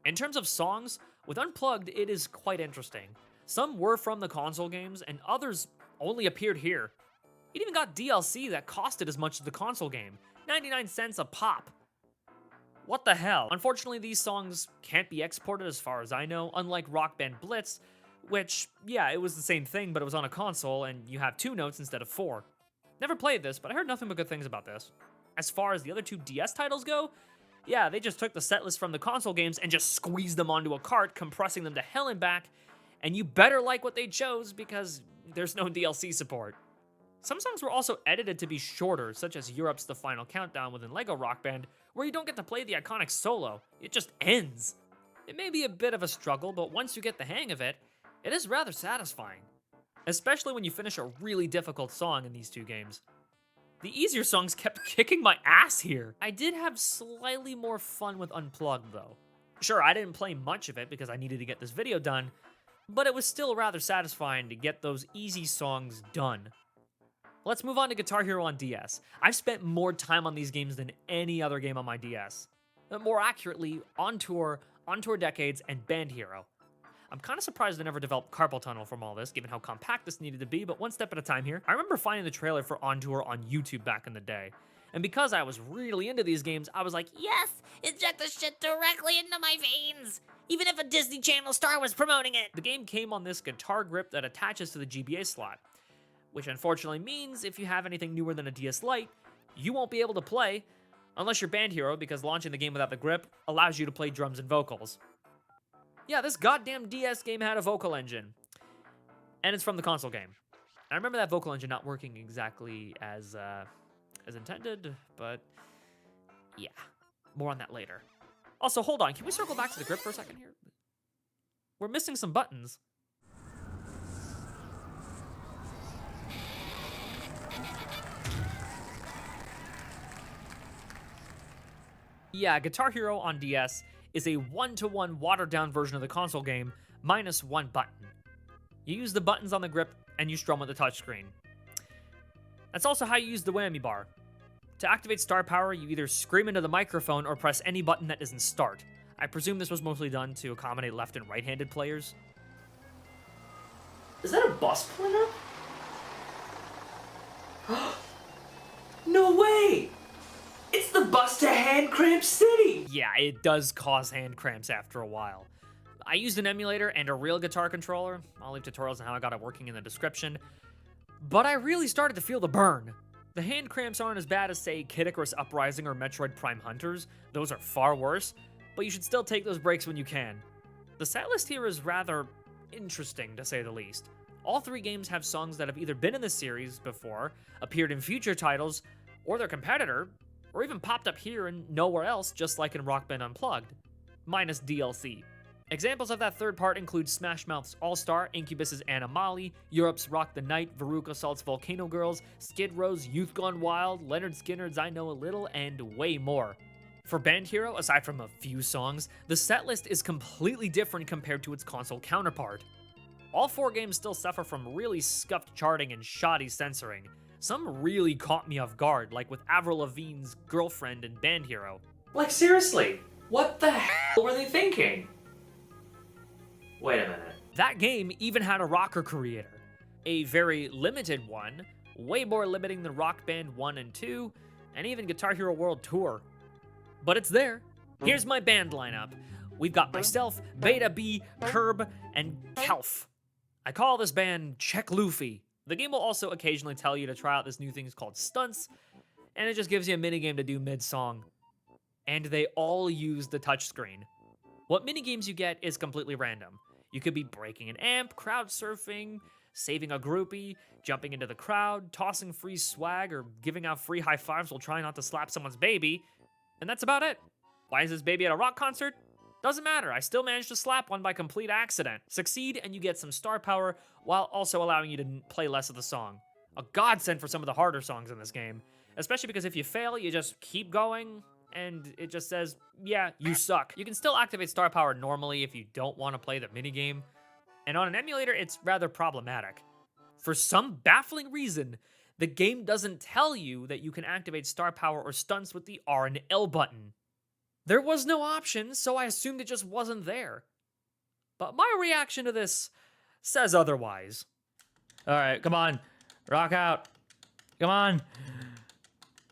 In terms of songs, with Unplugged it is quite interesting. Some were from the console games, and others only appeared here. It even got DLC that costed as much as the console game, 99 cents a pop. What the hell? Unfortunately, these songs can't be exported as far as I know, unlike Rock Band Blitz, which, yeah, it was the same thing, but it was on a console, and you have 2 notes instead of 4. Never played this, but I heard nothing but good things about this. As far as the other 2 DS titles go, yeah, they just took the setlist from the console games and just squeezed them onto a cart, compressing them to hell and back, and you better like what they chose because there's no DLC support. Some songs were also edited to be shorter, such as Europe's The Final Countdown within LEGO Rock Band, where you don't get to play the iconic solo, it just ends. It may be a bit of a struggle, but once you get the hang of it, it is rather satisfying. Especially when you finish a really difficult song in these 2 games. The easier songs kept kicking my ass here. I did have slightly more fun with Unplugged though. Sure, I didn't play much of it because I needed to get this video done, but it was still rather satisfying to get those easy songs done. Let's move on to Guitar Hero on DS. I've spent more time on these games than any other game on my DS. More accurately, On Tour Decades, and Band Hero. I'm kind of surprised they never developed Carpal Tunnel from all this, given how compact this needed to be, but one step at a time here. I remember finding the trailer for On Tour on YouTube back in the day. And because I was really into these games, I was like, Yes, inject the shit directly into my veins. Even if a Disney Channel star was promoting it. the game came on this guitar grip that attaches to the GBA slot. Which unfortunately means if you have anything newer than a DS Lite, you won't be able to play unless you're Band Hero, because launching the game without the grip allows you to play drums and vocals. Yeah, this goddamn DS game had a vocal engine. And it's from the console game. I remember that vocal engine not working exactly as intended, but yeah, more on that later. Also, hold on, can we circle back to the grip for a second here? We're missing some buttons. Yeah, Guitar Hero on DS is a 1-to-1 watered-down version of the console game, minus 1 button. You use the buttons on the grip, and you strum with the touchscreen. That's also how you use the whammy bar. To activate star power, you either scream into the microphone or press any button that isn't start. I presume this was mostly done to accommodate left and right-handed players. Is that a bus pulling up? No way! It's the bus to Hand Cramp City! Yeah, it does cause hand cramps after a while. I used an emulator and a real guitar controller. I'll leave tutorials on how I got it working in the description. But I really started to feel the burn. The hand cramps aren't as bad as, say, Kid Icarus Uprising or Metroid Prime Hunters. Those are far worse, but you should still take those breaks when you can. The setlist here is rather interesting, to say the least. All 3 games have songs that have either been in the series before, appeared in future titles, or their competitor, or even popped up here and nowhere else, just like in Rock Band Unplugged, minus DLC. Examples of that third part include Smash Mouth's All-Star, Incubus's Animali, Europe's Rock the Night, Veruca Salt's Volcano Girls, Skid Row's Youth Gone Wild, Leonard Skinner's I Know a Little, and way more. For Band Hero, aside from a few songs, the setlist is completely different compared to its console counterpart. All 4 games still suffer from really scuffed charting and shoddy censoring. Some really caught me off guard, like with Avril Lavigne's Girlfriend in Band Hero. Like, seriously, what the hell were they thinking? Wait a minute. That game even had a rocker creator. A very limited one, way more limiting than Rock Band 1 and 2, and even Guitar Hero World Tour. But it's there. Here's my band lineup. We've got myself, Beta B, Curb, and Kelf. I call this band Check Luffy. The game will also occasionally tell you to try out this new thing called Stunts, and it just gives you a minigame to do mid-song. And they all use the touchscreen. What minigames you get is completely random. You could be breaking an amp, crowd surfing, saving a groupie, jumping into the crowd, tossing free swag, or giving out free high fives while trying not to slap someone's baby. And that's about it. Why is this baby at a rock concert? Doesn't matter, I still managed to slap one by complete accident. Succeed and you get some star power, while also allowing you to play less of the song. A godsend for some of the harder songs in this game. Especially because if you fail, you just keep going, and it just says, yeah, you suck. You can still activate star power normally if you don't want to play the minigame. And on an emulator, it's rather problematic. For some baffling reason, the game doesn't tell you that you can activate star power or stunts with the R and L button. There was no option, so I assumed it just wasn't there. But my reaction to this says otherwise. Alright, come on. Rock out. Come on.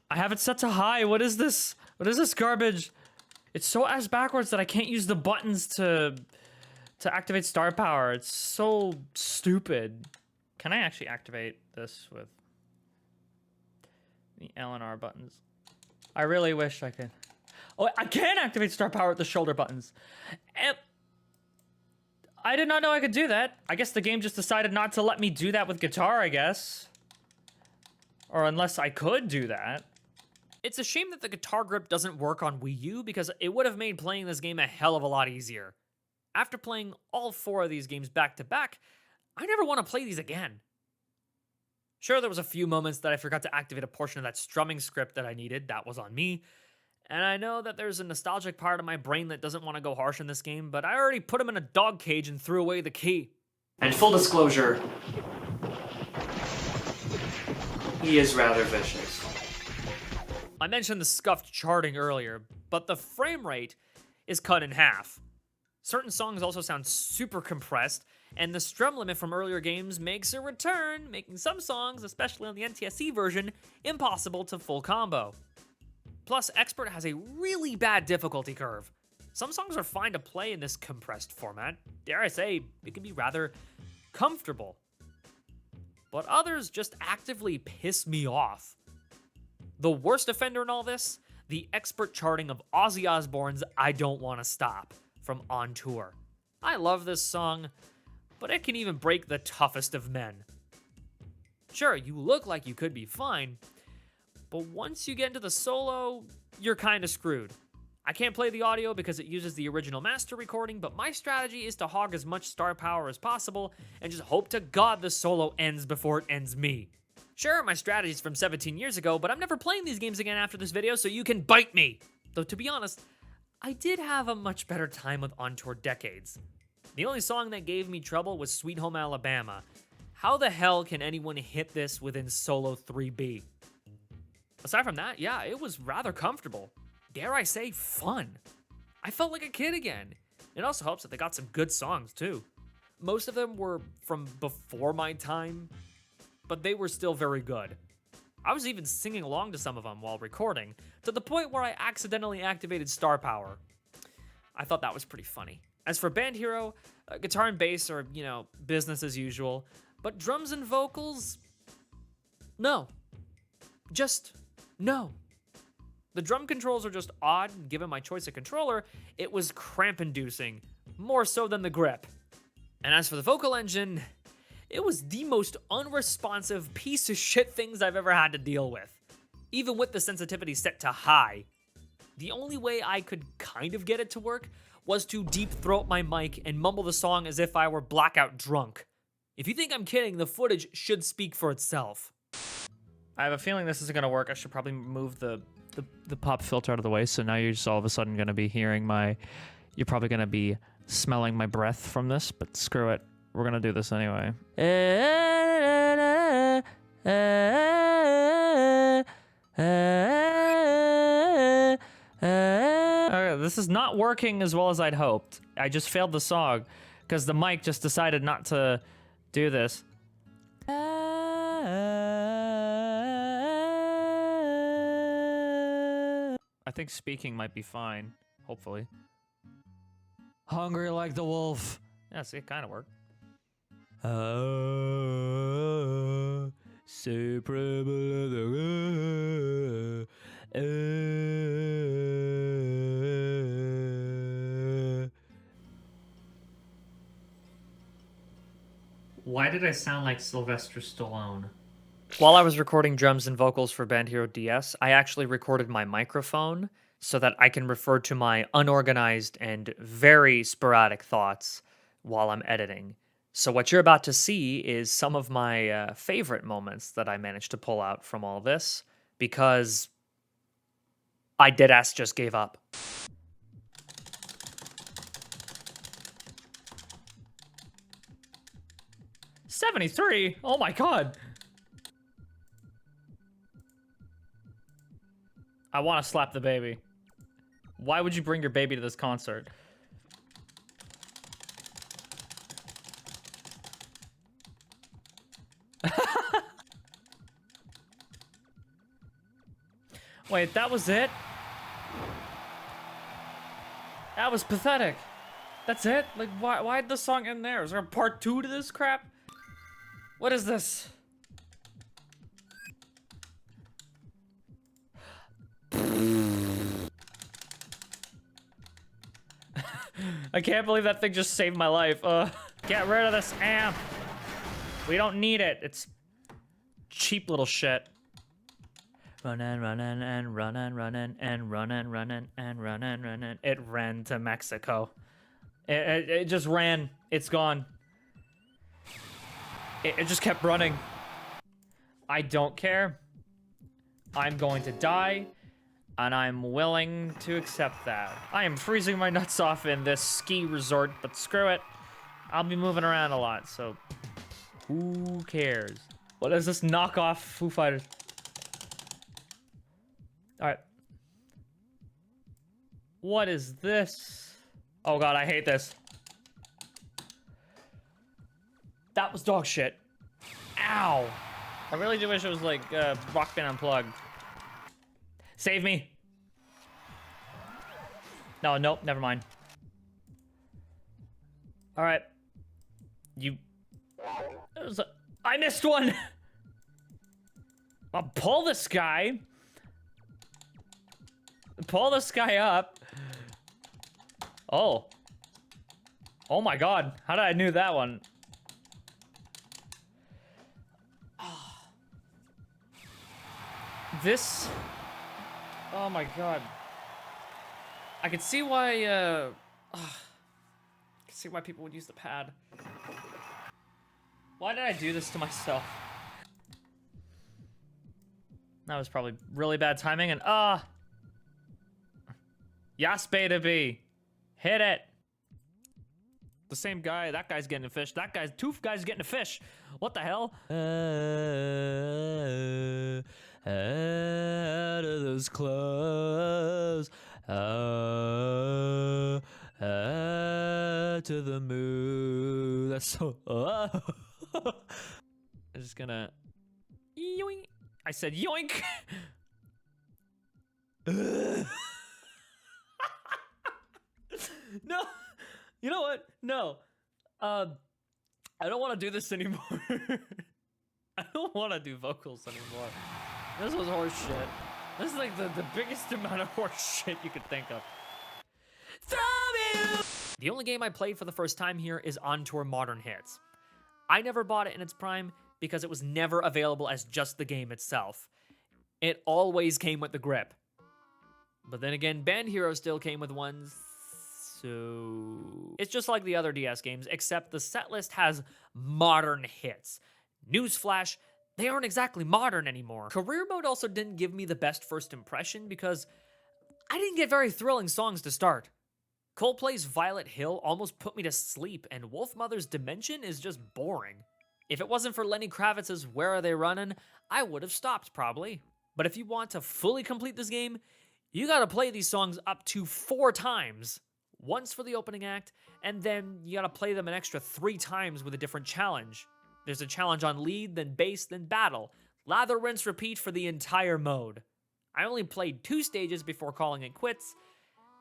I have it set to high. What is this? What is this garbage? It's so ass backwards that I can't use the buttons to activate star power. It's so stupid. Can I actually activate this with the L and R buttons? I really wish I could. Oh, I can activate star power with the shoulder buttons. And I did not know I could do that. I guess the game just decided not to let me do that with guitar, I guess. Or unless I could do that. It's a shame that the guitar grip doesn't work on Wii U because it would have made playing this game a hell of a lot easier. After playing all 4 of these games back to back, I never want to play these again. Sure, there was a few moments that I forgot to activate a portion of that strumming script that I needed. That was on me. And I know that there's a nostalgic part of my brain that doesn't want to go harsh in this game, but I already put him in a dog cage and threw away the key. And full disclosure, he is rather vicious. I mentioned the scuffed charting earlier, but the frame rate is cut in half. Certain songs also sound super compressed, and the strum limit from earlier games makes a return, making some songs, especially on the NTSC version, impossible to full combo. Plus, Expert has a really bad difficulty curve. Some songs are fine to play in this compressed format. Dare I say, it can be rather comfortable. But others just actively piss me off. The worst offender in all this? The Expert charting of Ozzy Osbourne's I Don't Wanna Stop from On Tour. I love this song, but it can even break the toughest of men. Sure, you look like you could be fine, but once you get into the solo, you're kinda screwed. I can't play the audio because it uses the original master recording, but my strategy is to hog as much star power as possible and just hope to God the solo ends before it ends me. Sure, my strategy's from 17 years ago, but I'm never playing these games again after this video, so you can bite me. Though to be honest, I did have a much better time with On Tour Decades. The only song that gave me trouble was Sweet Home Alabama. How the hell can anyone hit this within Solo 3B? Aside from that, yeah, it was rather comfortable. Dare I say, fun. I felt like a kid again. It also helps that they got some good songs, too. Most of them were from before my time, but they were still very good. I was even singing along to some of them while recording, to the point where I accidentally activated star power. I thought that was pretty funny. As for Band Hero, guitar and bass are, business as usual, but drums and vocals? No. Just no. The drum controls are just odd. Given my choice of controller, it was cramp-inducing, more so than the grip. And as for the vocal engine, it was the most unresponsive piece of shit things I've ever had to deal with. Even with the sensitivity set to high. The only way I could kind of get it to work was to deep throat my mic and mumble the song as if I were blackout drunk. If you think I'm kidding, the footage should speak for itself. I have a feeling this isn't gonna work. I should probably move the pop filter out of the way, so now you're just all of a sudden gonna be hearing you're probably gonna be smelling my breath from this, but screw it. We're gonna do this anyway. Okay, this is not working as well as I'd hoped. I just failed the song because the mic just decided not to do this. I think speaking might be fine, hopefully. Hungry like the wolf. Yeah, see, it kind of worked. Why did I sound like Sylvester Stallone? While I was recording drums and vocals for Band Hero DS, I actually recorded my microphone so that I can refer to my unorganized and very sporadic thoughts while I'm editing. So what you're about to see is some of my favorite moments that I managed to pull out from all this, because I deadass just gave up. $73? Oh my god. I want to slap the baby. Why would you bring your baby to this concert? Wait, that was it? That was pathetic. That's it? Like, why'd the song end there? Is there a part 2 to this crap? What is this? I can't believe that thing just saved my life. Get rid of this amp. We don't need it. It's cheap little shit. Running and running and running. It ran to Mexico. It just ran. It's gone. It just kept running. I don't care. I'm going to die, and I'm willing to accept that. I am freezing my nuts off in this ski resort, but screw it. I'll be moving around a lot, so who cares? What is this knockoff Foo Fighters? Alright. What is this? Oh god, I hate this. That was dog shit. Ow. I really do wish it was like Rock Band Unplugged. Save me. No, nope, never mind. Alright. I missed one! I'll pull this guy. Pull this guy up. Oh. Oh my god. How did I do that one? This... Oh my god. I could see why, I can see why people would use the pad. Why did I do this to myself? That was probably really bad timing, and Yas beta B. Hit it. The same guy, that guy's getting a fish. That guy's, two guys getting a fish. What the hell? Out of those clothes. To the moon. That's so. I'm just gonna. Yoink. I said yoink. No. You know what? No. I don't want to do this anymore. I don't want to do vocals anymore. This was horse shit. This is like the biggest amount of horse shit you could think of. The only game I played for the first time here is On Tour Modern Hits. I never bought it in its prime because it was never available as just the game itself. It always came with the grip. But then again, Band Hero still came with one, so... It's just like the other DS games, except the setlist has modern hits. Newsflash, they aren't exactly modern anymore. Career mode also didn't give me the best first impression because I didn't get very thrilling songs to start. Coldplay's Violet Hill almost put me to sleep, and Wolfmother's Dimension is just boring. If it wasn't for Lenny Kravitz's Where Are They Runnin', I would have stopped probably. But if you want to fully complete this game, you gotta play these songs up to 4 times. Once for the opening act, and then you gotta play them an extra 3 times with a different challenge. There's a challenge on lead, then bass, then battle. Lather, rinse, repeat for the entire mode. I only played 2 stages before calling it quits,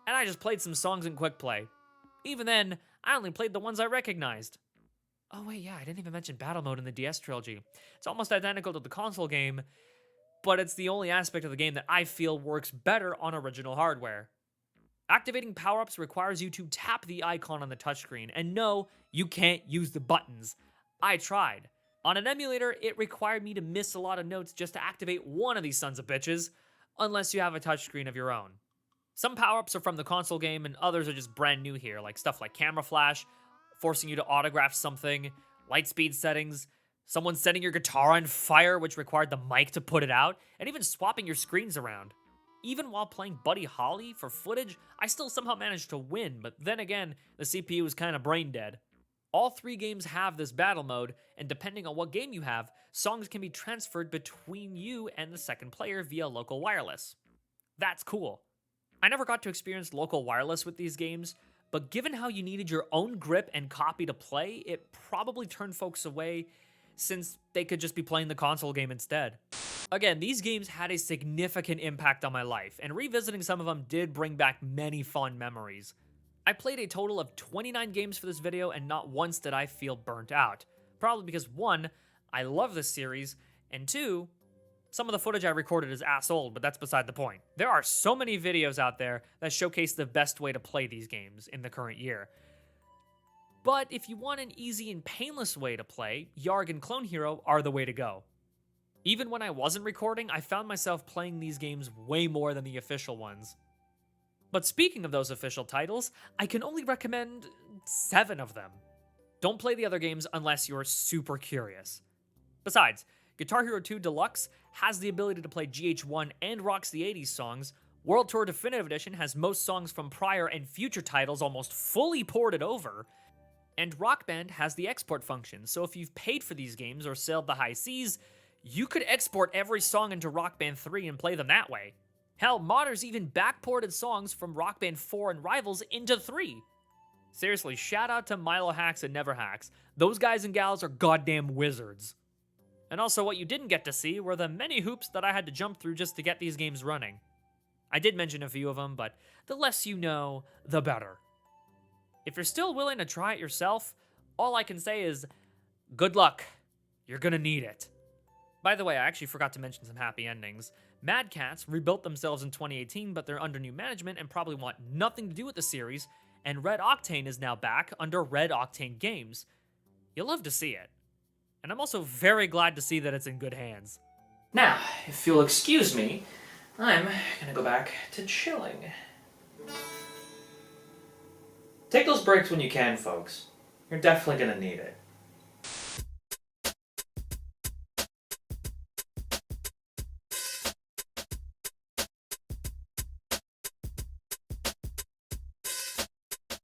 and I just played some songs in quick play. Even then, I only played the ones I recognized. Oh wait, yeah, I didn't even mention battle mode in the DS trilogy. It's almost identical to the console game, but it's the only aspect of the game that I feel works better on original hardware. Activating power-ups requires you to tap the icon on the touchscreen, and no, you can't use the buttons. I tried. On an emulator, it required me to miss a lot of notes just to activate one of these sons of bitches, unless you have a touchscreen of your own. Some power-ups are from the console game, and others are just brand new here, like stuff like camera flash, forcing you to autograph something, light speed settings, someone setting your guitar on fire, which required the mic to put it out, and even swapping your screens around. Even while playing Buddy Holly for footage, I still somehow managed to win, but then again, the CPU is kind of brain dead. All 3 games have this battle mode, and depending on what game you have, songs can be transferred between you and the second player via local wireless. That's cool. I never got to experience local wireless with these games, but given how you needed your own grip and copy to play, it probably turned folks away since they could just be playing the console game instead. Again, these games had a significant impact on my life, and revisiting some of them did bring back many fond memories. I played a total of 29 games for this video, and not once did I feel burnt out. Probably because 1, I love this series, and 2, some of the footage I recorded is ass old, but that's beside the point. There are so many videos out there that showcase the best way to play these games in the current year. But if you want an easy and painless way to play, Yarg and Clone Hero are the way to go. Even when I wasn't recording, I found myself playing these games way more than the official ones. But speaking of those official titles, I can only recommend 7 of them. Don't play the other games unless you're super curious. Besides, Guitar Hero 2 Deluxe has the ability to play GH1 and Rocks the 80s songs, World Tour Definitive Edition has most songs from prior and future titles almost fully ported over, and Rock Band has the export function, so if you've paid for these games or sailed the high seas, you could export every song into Rock Band 3 and play them that way. Hell, modders even backported songs from Rock Band 4 and Rivals into 3. Seriously, shout out to Milo Hacks and Never Hacks. Those guys and gals are goddamn wizards. And also what you didn't get to see were the many hoops that I had to jump through just to get these games running. I did mention a few of them, but the less you know, the better. If you're still willing to try it yourself, all I can say is, good luck. You're gonna need it. By the way, I actually forgot to mention some happy endings. Mad Catz rebuilt themselves in 2018, but they're under new management and probably want nothing to do with the series, and Red Octane is now back under Red Octane Games. You'll love to see it. And I'm also very glad to see that it's in good hands. Now, if you'll excuse me, I'm gonna go back to chilling. Take those breaks when you can, folks. You're definitely gonna need it.